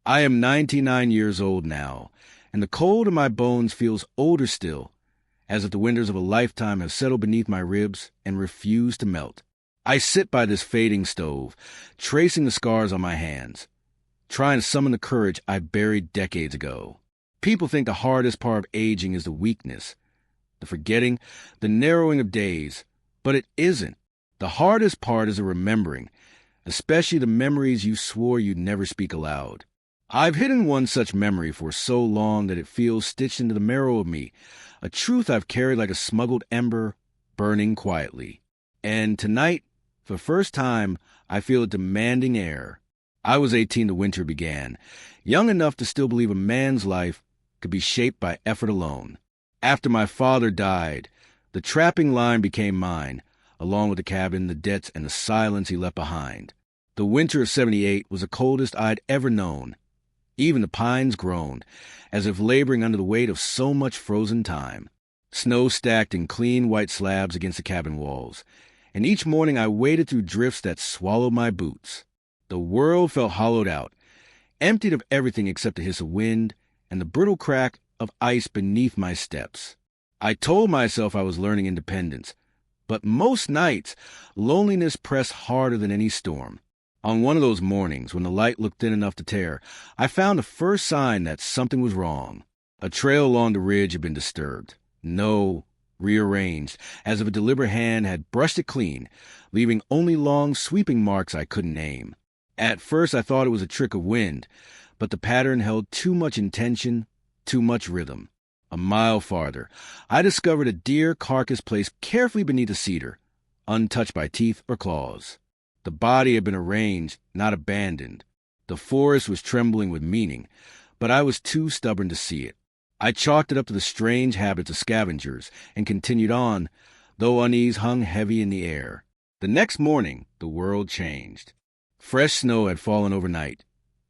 I am 99 years old now, and the cold in my bones feels older still, as if the winters of a lifetime have settled beneath my ribs and refuse to melt. I sit by this fading stove, tracing the scars on my hands, trying to summon the courage I buried decades ago. People think the hardest part of aging is the weakness, the forgetting, the narrowing of days, but it isn't. The hardest part is the remembering, especially the memories you swore you'd never speak aloud. I've hidden one such memory for so long that it feels stitched into the marrow of me, a truth I've carried like a smuggled ember, burning quietly. And tonight, for the first time, I feel it demanding air. I was 18 the winter began, young enough to still believe a man's life could be shaped by effort alone. After my father died, the trapping line became mine, along with the cabin, the debts, and the silence he left behind. The winter of '78 was the coldest I'd ever known. Even the pines groaned, as if laboring under the weight of so much frozen time. Snow stacked in clean white slabs against the cabin walls, and each morning I waded through drifts that swallowed my boots. The world felt hollowed out, emptied of everything except the hiss of wind and the brittle crack of ice beneath my steps. I told myself I was learning independence, but most nights, loneliness pressed harder than any storm. On one of those mornings, when the light looked thin enough to tear, I found the first sign that something was wrong. A trail along the ridge had been disturbed. No, rearranged, as if a deliberate hand had brushed it clean, leaving only long, sweeping marks I couldn't name. At first, I thought it was a trick of wind, but the pattern held too much intention, too much rhythm. A mile farther, I discovered a deer carcass placed carefully beneath a cedar, untouched by teeth or claws. The body had been arranged, not abandoned. The forest was trembling with meaning, but I was too stubborn to see it. I chalked it up to the strange habits of scavengers and continued on, though unease hung heavy in the air. The next morning, the world changed. Fresh snow had fallen overnight,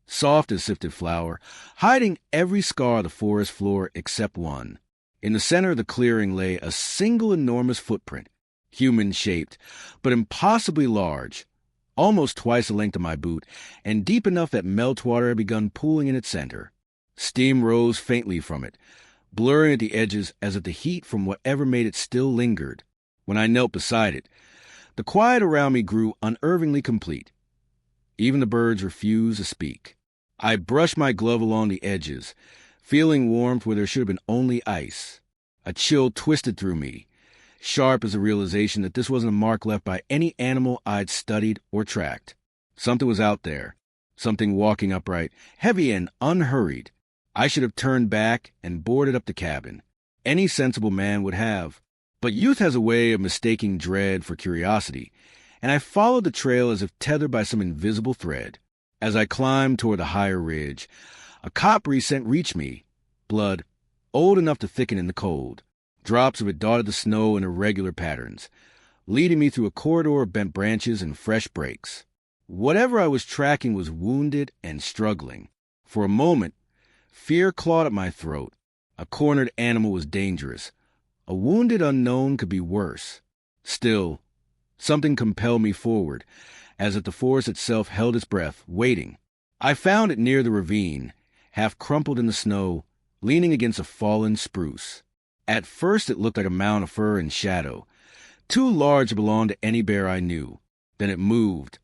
soft as sifted flour, hiding every scar of the forest floor except one. In the center of the clearing lay a single enormous footprint, human-shaped, but impossibly large, almost twice the length of my boot, and deep enough that meltwater had begun pooling in its center. Steam rose faintly from it, blurring at the edges as if the heat from whatever made it still lingered. When I knelt beside it, the quiet around me grew unervingly complete. Even the birds refused to speak. I brushed my glove along the edges, feeling warmth where there should have been only ice. A chill twisted through me, sharp as a realization that this wasn't a mark left by any animal I'd studied or tracked. Something was out there, something walking upright, heavy and unhurried. I should have turned back and boarded up the cabin. Any sensible man would have. But youth has a way of mistaking dread for curiosity, and I followed the trail as if tethered by some invisible thread. As I climbed toward the higher ridge, a coppery scent reached me, blood, old enough to thicken in the cold. Drops of it dotted the snow in irregular patterns, leading me through a corridor of bent branches and fresh breaks. Whatever I was tracking was wounded and struggling. For a moment, fear clawed at my throat. A cornered animal was dangerous. A wounded unknown could be worse. Still, something compelled me forward, as if the forest itself held its breath, waiting. I found it near the ravine, half crumpled in the snow, leaning against a fallen spruce. At first it looked like a mound of fur and shadow, too large to belong to any bear I knew. Then it moved.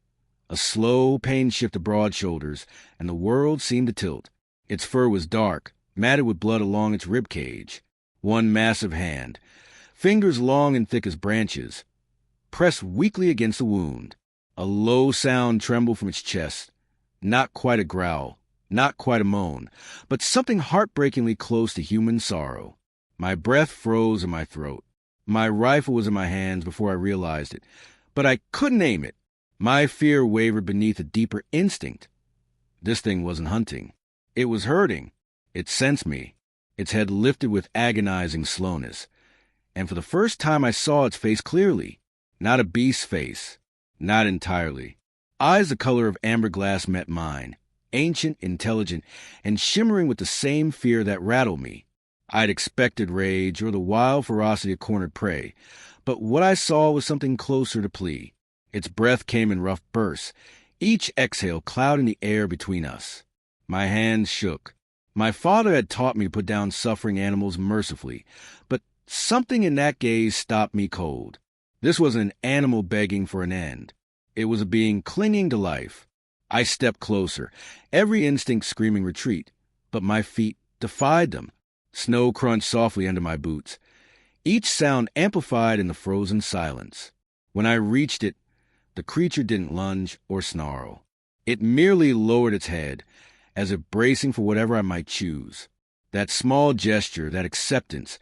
A slow, pained shift of broad shoulders, and the world seemed to tilt. Its fur was dark, matted with blood along its rib cage. One massive hand, fingers long and thick as branches, pressed weakly against the wound. A low sound trembled from its chest, not quite a growl, not quite a moan, but something heartbreakingly close to human sorrow. My breath froze in my throat. My rifle was in my hands before I realized it, but I couldn't aim it. My fear wavered beneath a deeper instinct. This thing wasn't hunting. It was hurting. It sensed me. Its head lifted with agonizing slowness, and for the first time I saw its face clearly. Not a beast's face. Not entirely. Eyes the color of amber glass met mine, ancient, intelligent, and shimmering with the same fear that rattled me. I'd expected rage or the wild ferocity of cornered prey, but what I saw was something closer to plea. Its breath came in rough bursts, each exhale clouding the air between us. My hands shook. My father had taught me to put down suffering animals mercifully, but something in that gaze stopped me cold. This wasn't an animal begging for an end. It was a being clinging to life. I stepped closer, every instinct screaming retreat, but my feet defied them. Snow crunched softly under my boots, each sound amplified in the frozen silence. When I reached it, the creature didn't lunge or snarl. It merely lowered its head, as if bracing for whatever I might choose. That small gesture, that acceptance,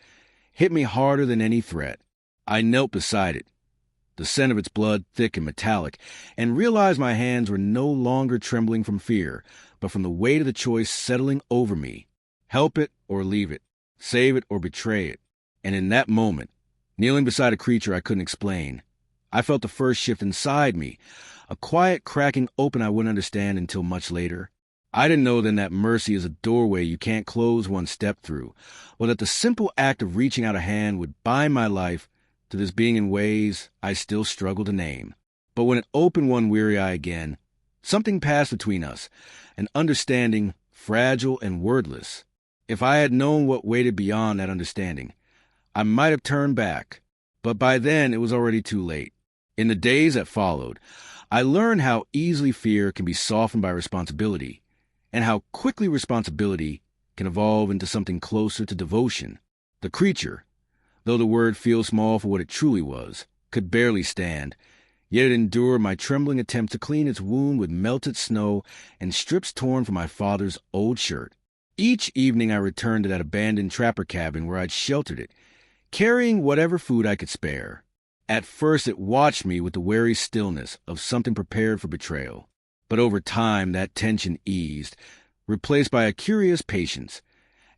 hit me harder than any threat. I knelt beside it, the scent of its blood thick and metallic, and realized my hands were no longer trembling from fear, but from the weight of the choice settling over me. Help it or leave it, save it or betray it. And in that moment, kneeling beside a creature I couldn't explain, I felt the first shift inside me, a quiet cracking open I wouldn't understand until much later. I didn't know then that mercy is a doorway you can't close one step through, or that the simple act of reaching out a hand would bind my life to this being in ways I still struggle to name. But when it opened one weary eye again, something passed between us, an understanding, fragile and wordless. If I had known what waited beyond that understanding, I might have turned back, but by then it was already too late. In the days that followed, I learned how easily fear can be softened by responsibility, and how quickly responsibility can evolve into something closer to devotion. The creature, though the word feels small for what it truly was, could barely stand, yet it endured my trembling attempt to clean its wound with melted snow and strips torn from my father's old shirt. Each evening I returned to that abandoned trapper cabin where I'd sheltered it, carrying whatever food I could spare. At first it watched me with the wary stillness of something prepared for betrayal. But over time that tension eased, replaced by a curious patience,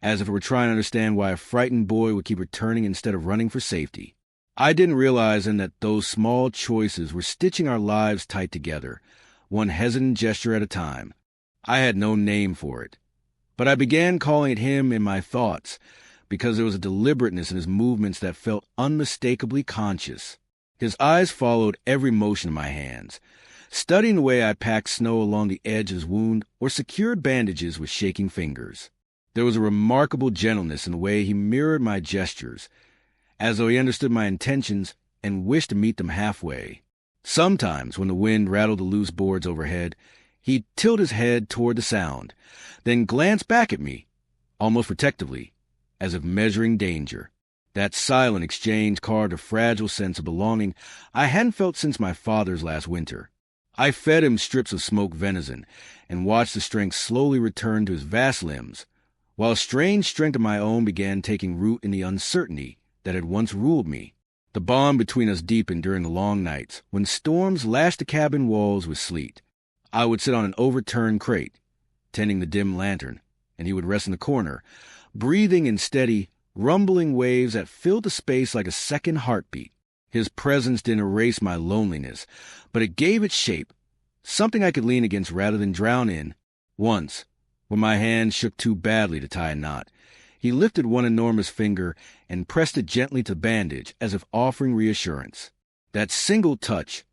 as if it were trying to understand why a frightened boy would keep returning instead of running for safety. I didn't realize then that those small choices were stitching our lives tight together, one hesitant gesture at a time. I had no name for it, but I began calling it him in my thoughts, because there was a deliberateness in his movements that felt unmistakably conscious. His eyes followed every motion of my hands, studying the way I packed snow along the edge of his wound or secured bandages with shaking fingers. There was a remarkable gentleness in the way he mirrored my gestures, as though he understood my intentions and wished to meet them halfway. Sometimes, when the wind rattled the loose boards overhead, he'd tilt his head toward the sound, then glance back at me, almost protectively, as if measuring danger. That silent exchange carved a fragile sense of belonging I hadn't felt since my father's last winter. I fed him strips of smoked venison and watched the strength slowly return to his vast limbs, while a strange strength of my own began taking root in the uncertainty that had once ruled me. The bond between us deepened during the long nights, when storms lashed the cabin walls with sleet. I would sit on an overturned crate, tending the dim lantern, and he would rest in the corner, breathing in steady, rumbling waves that filled the space like a second heartbeat. His presence didn't erase my loneliness, but it gave it shape, something I could lean against rather than drown in. Once, when my hand shook too badly to tie a knot, he lifted one enormous finger and pressed it gently to the bandage as if offering reassurance. That single touch,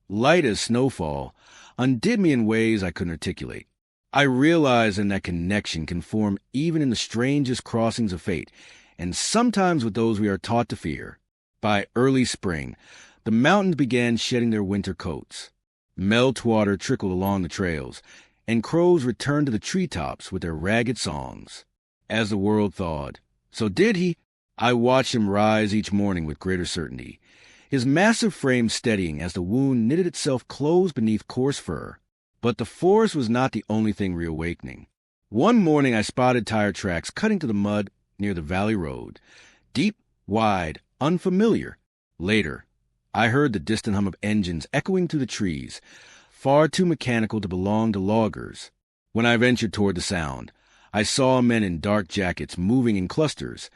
light as snowfall, undid me in ways I couldn't articulate. I realized then that connection can form even in the strangest crossings of fate, and sometimes with those we are taught to fear. By early spring, the mountains began shedding their winter coats. Meltwater trickled along the trails, and crows returned to the treetops with their ragged songs. As the world thawed, so did he. I watched him rise each morning with greater certainty, his massive frame steadying as the wound knitted itself close beneath coarse fur. But the forest was not the only thing reawakening. One morning I spotted tire tracks cutting to the mud near the valley road, deep, wide, unfamiliar. Later, I heard the distant hum of engines echoing through the trees, far too mechanical to belong to loggers. When I ventured toward the sound, I saw men in dark jackets moving in clusters,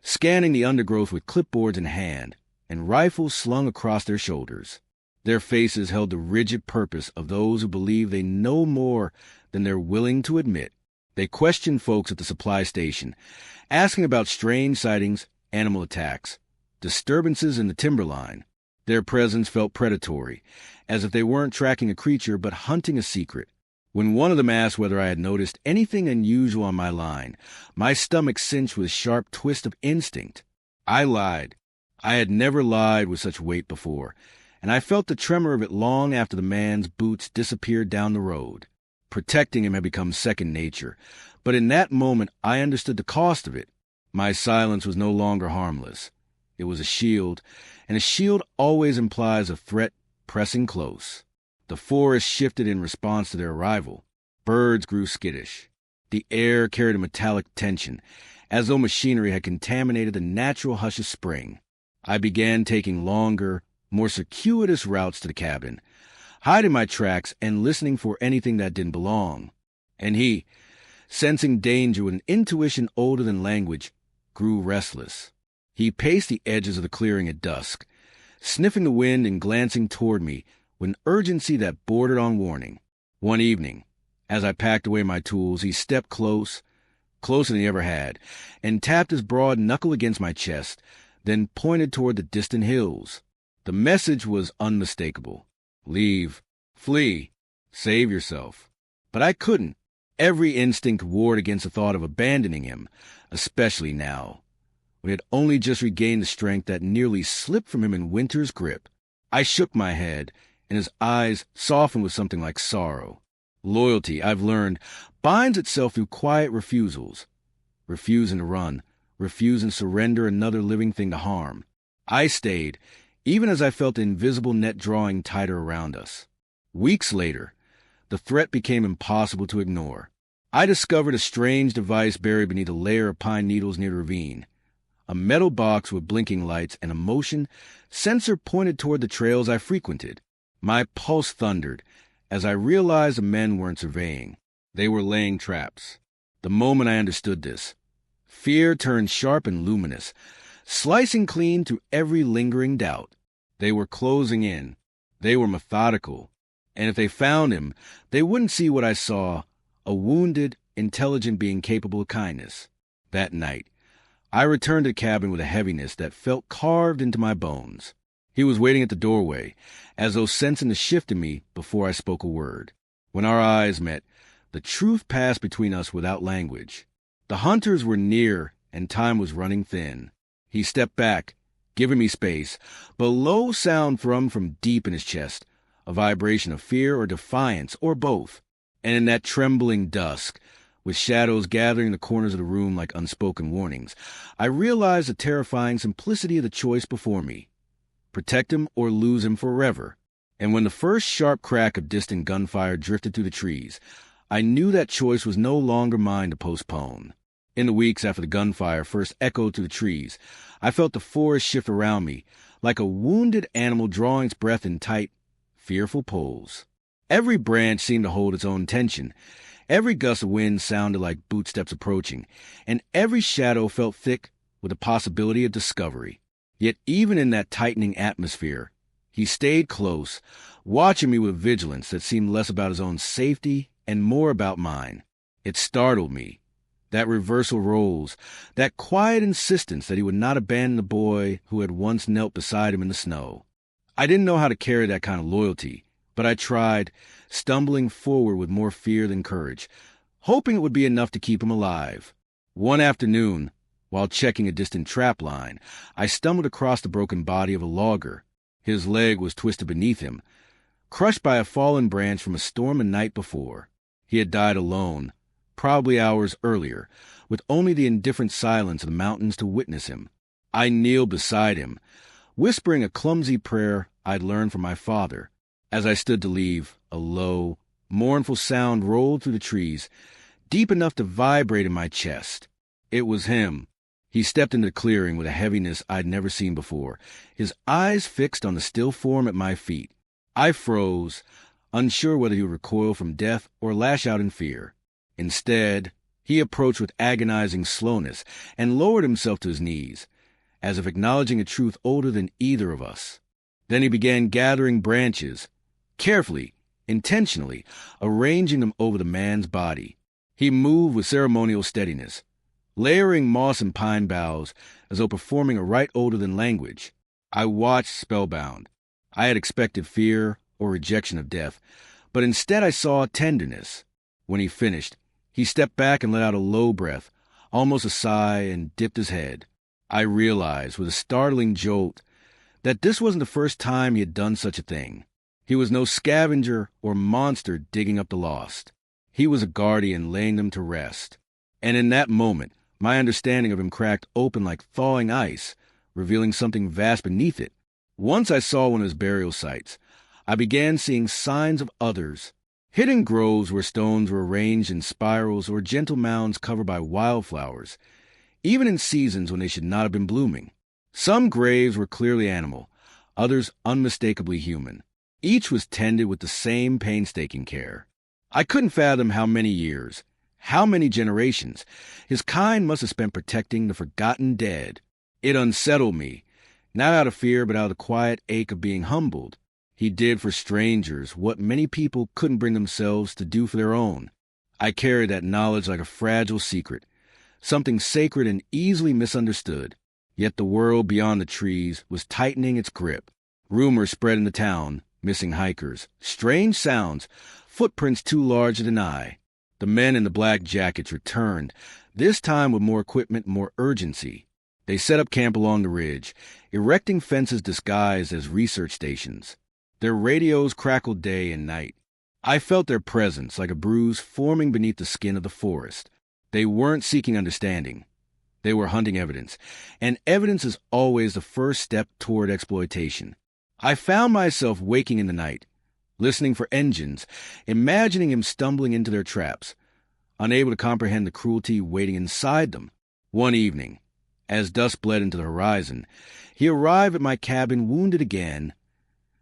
scanning the undergrowth with clipboards in hand and rifles slung across their shoulders. Their faces held the rigid purpose of those who believe they know more than they're willing to admit. They questioned folks at the supply station, asking about strange sightings, animal attacks, disturbances in the timberline. Their presence felt predatory, as if they weren't tracking a creature but hunting a secret. When one of them asked whether I had noticed anything unusual on my line, my stomach cinched with a sharp twist of instinct. I lied. I had never lied with such weight before, and I felt the tremor of it long after the man's boots disappeared down the road. Protecting him had become second nature, but in that moment I understood the cost of it. My silence was no longer harmless. It was a shield, and a shield always implies a threat pressing close. The forest shifted in response to their arrival. Birds grew skittish. The air carried a metallic tension, as though machinery had contaminated the natural hush of spring. I began taking longer, more circuitous routes to the cabin, hiding my tracks and listening for anything that didn't belong. And he, sensing danger with an intuition older than language, grew restless. He paced the edges of the clearing at dusk, sniffing the wind and glancing toward me with an urgency that bordered on warning. One evening, as I packed away my tools, he stepped closer than he ever had, and tapped his broad knuckle against my chest, then pointed toward the distant hills. The message was unmistakable. Leave. Flee. Save yourself. But I couldn't. Every instinct warred against the thought of abandoning him, especially now. We had only just regained the strength that nearly slipped from him in winter's grip. I shook my head, and his eyes softened with something like sorrow. Loyalty, I've learned, binds itself through quiet refusals. Refusing to run, refusing to surrender another living thing to harm. I stayed, even as I felt the invisible net drawing tighter around us. Weeks later, the threat became impossible to ignore. I discovered a strange device buried beneath a layer of pine needles near the ravine. A metal box with blinking lights and a motion sensor pointed toward the trails I frequented. My pulse thundered as I realized the men weren't surveying. They were laying traps. The moment I understood this, fear turned sharp and luminous, slicing clean through every lingering doubt. They were closing in. They were methodical. And if they found him, they wouldn't see what I saw, a wounded, intelligent being capable of kindness. That night, I returned to the cabin with a heaviness that felt carved into my bones. He was waiting at the doorway, as though sensing the shift in me before I spoke a word. When our eyes met, the truth passed between us without language. The hunters were near, and time was running thin. He stepped back, giving me space, but a low sound thrummed from deep in his chest, a vibration of fear or defiance, or both. And in that trembling dusk, with shadows gathering in the corners of the room like unspoken warnings, I realized the terrifying simplicity of the choice before me. Protect him or lose him forever. And when the first sharp crack of distant gunfire drifted through the trees, I knew that choice was no longer mine to postpone. In the weeks after the gunfire first echoed through the trees, I felt the forest shift around me, like a wounded animal drawing its breath in tight, fearful pulls. Every branch seemed to hold its own tension. Every gust of wind sounded like bootsteps approaching, and every shadow felt thick with the possibility of discovery. Yet even in that tightening atmosphere, he stayed close, watching me with vigilance that seemed less about his own safety and more about mine. It startled me. That reversal roles, that quiet insistence that he would not abandon the boy who had once knelt beside him in the snow. I didn't know how to carry that kind of loyalty, but I tried, stumbling forward with more fear than courage, hoping it would be enough to keep him alive. One afternoon, while checking a distant trap line, I stumbled across the broken body of a logger. His leg was twisted beneath him, crushed by a fallen branch from a storm the night before. He had died alone, probably hours earlier, with only the indifferent silence of the mountains to witness him. I kneeled beside him, whispering a clumsy prayer I'd learned from my father. As I stood to leave, a low, mournful sound rolled through the trees, deep enough to vibrate in my chest. It was him. He stepped into the clearing with a heaviness I'd never seen before, his eyes fixed on the still form at my feet. I froze, unsure whether he would recoil from death or lash out in fear. Instead, he approached with agonizing slowness and lowered himself to his knees, as if acknowledging a truth older than either of us. Then he began gathering branches, carefully, intentionally, arranging them over the man's body. He moved with ceremonial steadiness, layering moss and pine boughs as though performing a rite older than language. I watched spellbound. I had expected fear or rejection of death, but instead I saw tenderness. When he finished, he stepped back and let out a low breath, almost a sigh, and dipped his head. I realized, with a startling jolt, that this wasn't the first time he had done such a thing. He was no scavenger or monster digging up the lost. He was a guardian laying them to rest. And in that moment, my understanding of him cracked open like thawing ice, revealing something vast beneath it. Once I saw one of his burial sites, I began seeing signs of others. Hidden groves where stones were arranged in spirals or gentle mounds covered by wildflowers, even in seasons when they should not have been blooming. Some graves were clearly animal, others unmistakably human. Each was tended with the same painstaking care. I couldn't fathom how many years, how many generations, his kind must have spent protecting the forgotten dead. It unsettled me, not out of fear but out of the quiet ache of being humbled. He did for strangers what many people couldn't bring themselves to do for their own. I carried that knowledge like a fragile secret, something sacred and easily misunderstood. Yet the world beyond the trees was tightening its grip. Rumors spread in the town, missing hikers, strange sounds, footprints too large to deny. The men in the black jackets returned, this time with more equipment, more urgency. They set up camp along the ridge, erecting fences disguised as research stations. Their radios crackled day and night. I felt their presence like a bruise forming beneath the skin of the forest. They weren't seeking understanding. They were hunting evidence, and evidence is always the first step toward exploitation. I found myself waking in the night, listening for engines, imagining him stumbling into their traps, unable to comprehend the cruelty waiting inside them. One evening, as dusk bled into the horizon, he arrived at my cabin wounded again,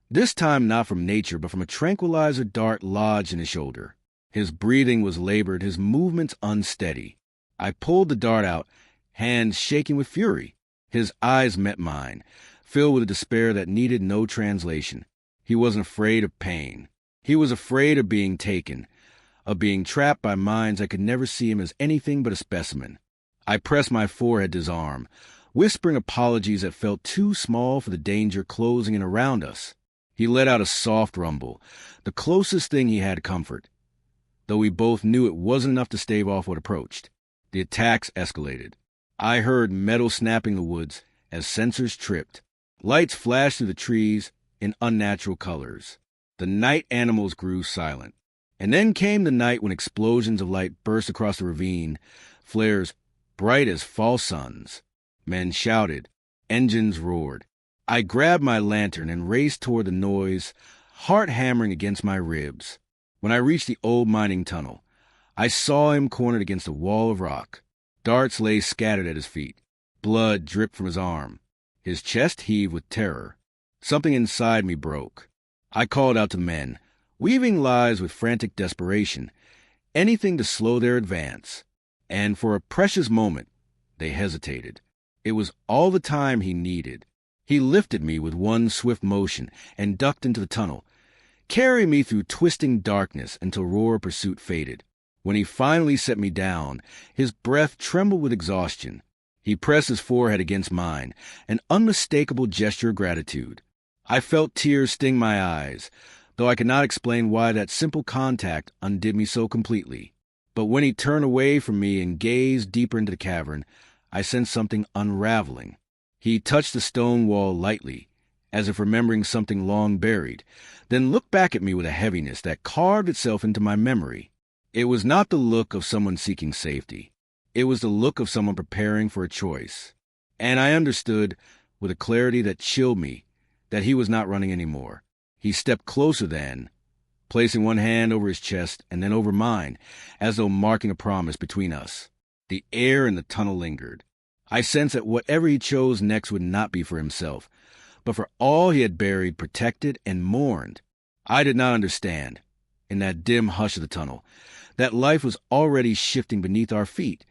this time not from nature but from a tranquilizer dart lodged in his shoulder. His breathing was labored, his movements unsteady. I pulled the dart out, hands shaking with fury. His eyes met mine, filled with a despair that needed no translation. He wasn't afraid of pain. He was afraid of being taken, of being trapped by minds that could never see him as anything but a specimen. I pressed my forehead to his arm, whispering apologies that felt too small for the danger closing in around us. He let out a soft rumble, the closest thing he had to comfort, though we both knew it wasn't enough to stave off what approached. The attacks escalated. I heard metal snapping the woods as sensors tripped. Lights flashed through the trees in unnatural colors. The night animals grew silent. And then came the night when explosions of light burst across the ravine, flares bright as false suns. Men shouted. Engines roared. I grabbed my lantern and raced toward the noise, heart hammering against my ribs. When I reached the old mining tunnel, I saw him cornered against a wall of rock. Darts lay scattered at his feet. Blood dripped from his arm. His chest heaved with terror. Something inside me broke. I called out to the men, weaving lies with frantic desperation, anything to slow their advance. And for a precious moment, they hesitated. It was all the time he needed. He lifted me with one swift motion and ducked into the tunnel, carrying me through twisting darkness until roar of pursuit faded. When he finally set me down, his breath trembled with exhaustion. He pressed his forehead against mine, an unmistakable gesture of gratitude. I felt tears sting my eyes, though I could not explain why that simple contact undid me so completely. But when he turned away from me and gazed deeper into the cavern, I sensed something unraveling. He touched the stone wall lightly, as if remembering something long buried, then looked back at me with a heaviness that carved itself into my memory. It was not the look of someone seeking safety. It was the look of someone preparing for a choice. And I understood, with a clarity that chilled me, that he was not running anymore. He stepped closer then, placing one hand over his chest and then over mine, as though marking a promise between us. The air in the tunnel lingered. I sensed that whatever he chose next would not be for himself, but for all he had buried, protected, and mourned. I did not understand, in that dim hush of the tunnel, that life was already shifting beneath our feet,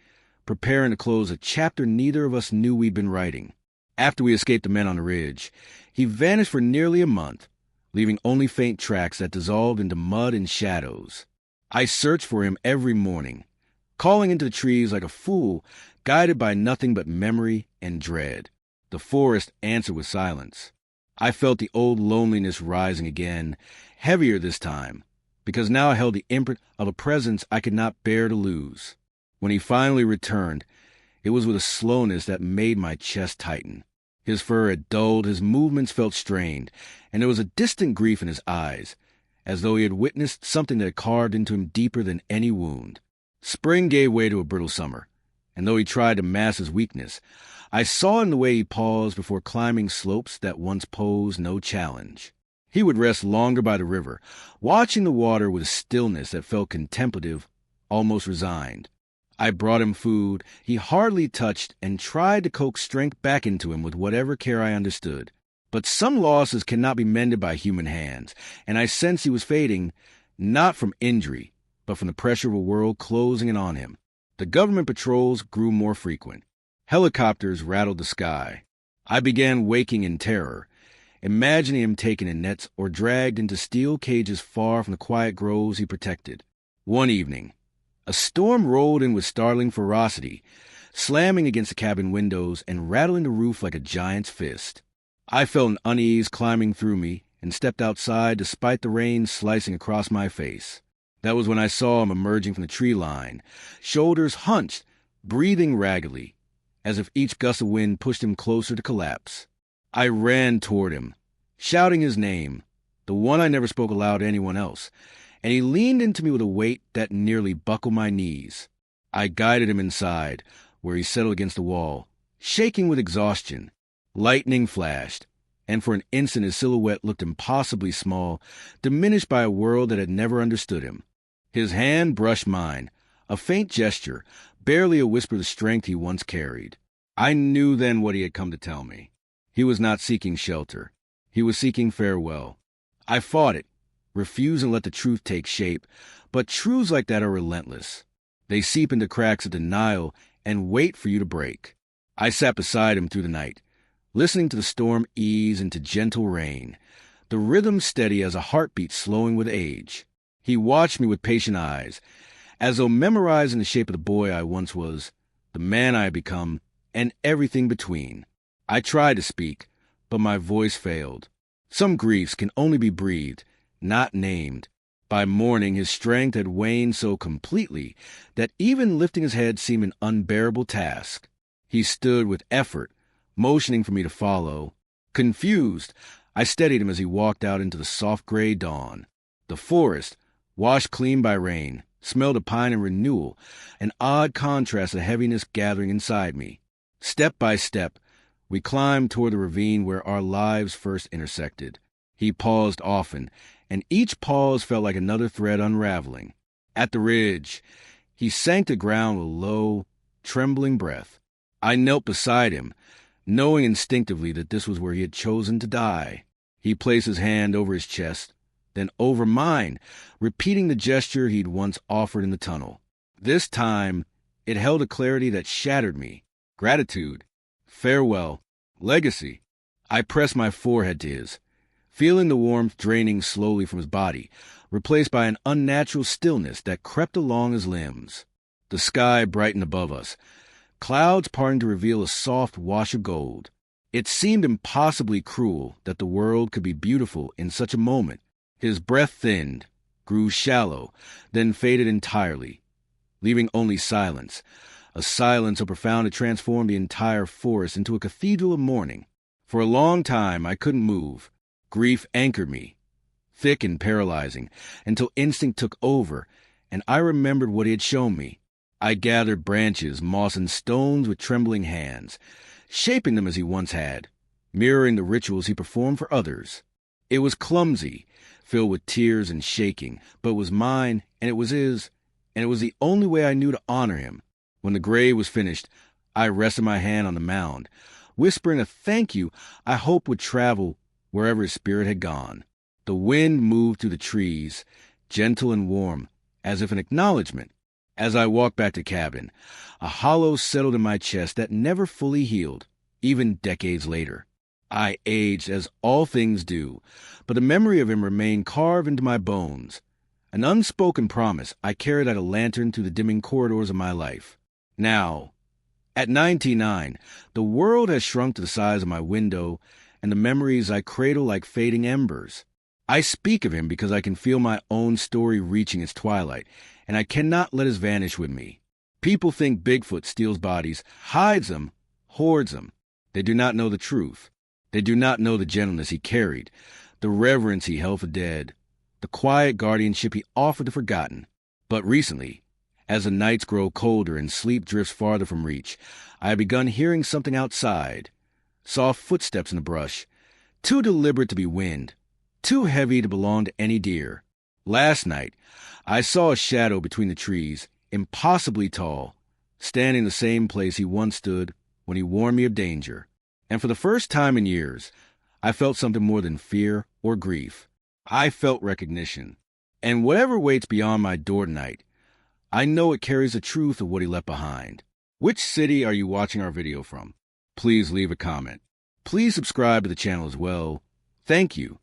preparing to close a chapter neither of us knew we'd been writing. After we escaped the men on the ridge, he vanished for nearly a month, leaving only faint tracks that dissolved into mud and shadows. I searched for him every morning, calling into the trees like a fool, guided by nothing but memory and dread. The forest answered with silence. I felt the old loneliness rising again, heavier this time, because now I held the imprint of a presence I could not bear to lose. When he finally returned, it was with a slowness that made my chest tighten. His fur had dulled, his movements felt strained, and there was a distant grief in his eyes, as though he had witnessed something that had carved into him deeper than any wound. Spring gave way to a brittle summer, and though he tried to mask his weakness, I saw in the way he paused before climbing slopes that once posed no challenge. He would rest longer by the river, watching the water with a stillness that felt contemplative, almost resigned. I brought him food he hardly touched and tried to coax strength back into him with whatever care I understood. But some losses cannot be mended by human hands, and I sensed he was fading, not from injury, but from the pressure of a world closing in on him. The government patrols grew more frequent. Helicopters rattled the sky. I began waking in terror, imagining him taken in nets or dragged into steel cages far from the quiet groves he protected. One evening, a storm rolled in with startling ferocity, slamming against the cabin windows and rattling the roof like a giant's fist. I felt an unease climbing through me and stepped outside despite the rain slicing across my face. That was when I saw him emerging from the tree line, shoulders hunched, breathing raggedly, as if each gust of wind pushed him closer to collapse. I ran toward him, shouting his name, the one I never spoke aloud to anyone else, and he leaned into me with a weight that nearly buckled my knees. I guided him inside, where he settled against the wall, shaking with exhaustion. Lightning flashed, and for an instant his silhouette looked impossibly small, diminished by a world that had never understood him. His hand brushed mine, a faint gesture, barely a whisper of the strength he once carried. I knew then what he had come to tell me. He was not seeking shelter. He was seeking farewell. I fought it, refusing to let the truth take shape, but truths like that are relentless. They seep into cracks of denial and wait for you to break. I sat beside him through the night, listening to the storm ease into gentle rain, the rhythm steady as a heartbeat slowing with age. He watched me with patient eyes, as though memorizing the shape of the boy I once was, the man I had become, and everything between. I tried to speak, but my voice failed. Some griefs can only be breathed, not named. By morning his strength had waned so completely that even lifting his head seemed an unbearable task. He stood with effort, motioning for me to follow. Confused, I steadied him as he walked out into the soft gray dawn. The forest, washed clean by rain, smelled of pine and renewal, an odd contrast of heaviness gathering inside me. Step by step, we climbed toward the ravine where our lives first intersected. He paused often, and each pause felt like another thread unraveling. At the ridge, he sank to ground with a low, trembling breath. I knelt beside him, knowing instinctively that this was where he had chosen to die. He placed his hand over his chest, then over mine, repeating the gesture he'd once offered in the tunnel. This time, it held a clarity that shattered me. Gratitude, farewell, legacy. I pressed my forehead to his, feeling the warmth draining slowly from his body, replaced by an unnatural stillness that crept along his limbs. The sky brightened above us, clouds parting to reveal a soft wash of gold. It seemed impossibly cruel that the world could be beautiful in such a moment. His breath thinned, grew shallow, then faded entirely, leaving only silence, a silence so profound it transformed the entire forest into a cathedral of mourning. For a long time I couldn't move. Grief anchored me, thick and paralyzing, until instinct took over, and I remembered what he had shown me. I gathered branches, moss, and stones with trembling hands, shaping them as he once had, mirroring the rituals he performed for others. It was clumsy, filled with tears and shaking, but it was mine, and it was his, and it was the only way I knew to honor him. When the grave was finished, I rested my hand on the mound, whispering a thank you I hoped would travel wherever his spirit had gone. The wind moved through the trees, gentle and warm, as if an acknowledgement. As I walked back to cabin, a hollow settled in my chest that never fully healed, even decades later. I aged as all things do, but the memory of him remained carved into my bones. An unspoken promise I carried like a lantern through the dimming corridors of my life. Now, at 99, the world has shrunk to the size of my window, and the memories I cradle like fading embers. I speak of him because I can feel my own story reaching its twilight, and I cannot let his vanish with me. People think Bigfoot steals bodies, hides them, hoards them. They do not know the truth. They do not know the gentleness he carried, the reverence he held for dead, the quiet guardianship he offered the forgotten. But recently, as the nights grow colder and sleep drifts farther from reach, I have begun hearing something outside. Soft footsteps in the brush, too deliberate to be wind, too heavy to belong to any deer. Last night, I saw a shadow between the trees, impossibly tall, standing in the same place he once stood when he warned me of danger. And for the first time in years, I felt something more than fear or grief. I felt recognition. And whatever waits beyond my door tonight, I know it carries the truth of what he left behind. Which city are you watching our video from? Please leave a comment. Please subscribe to the channel as well. Thank you.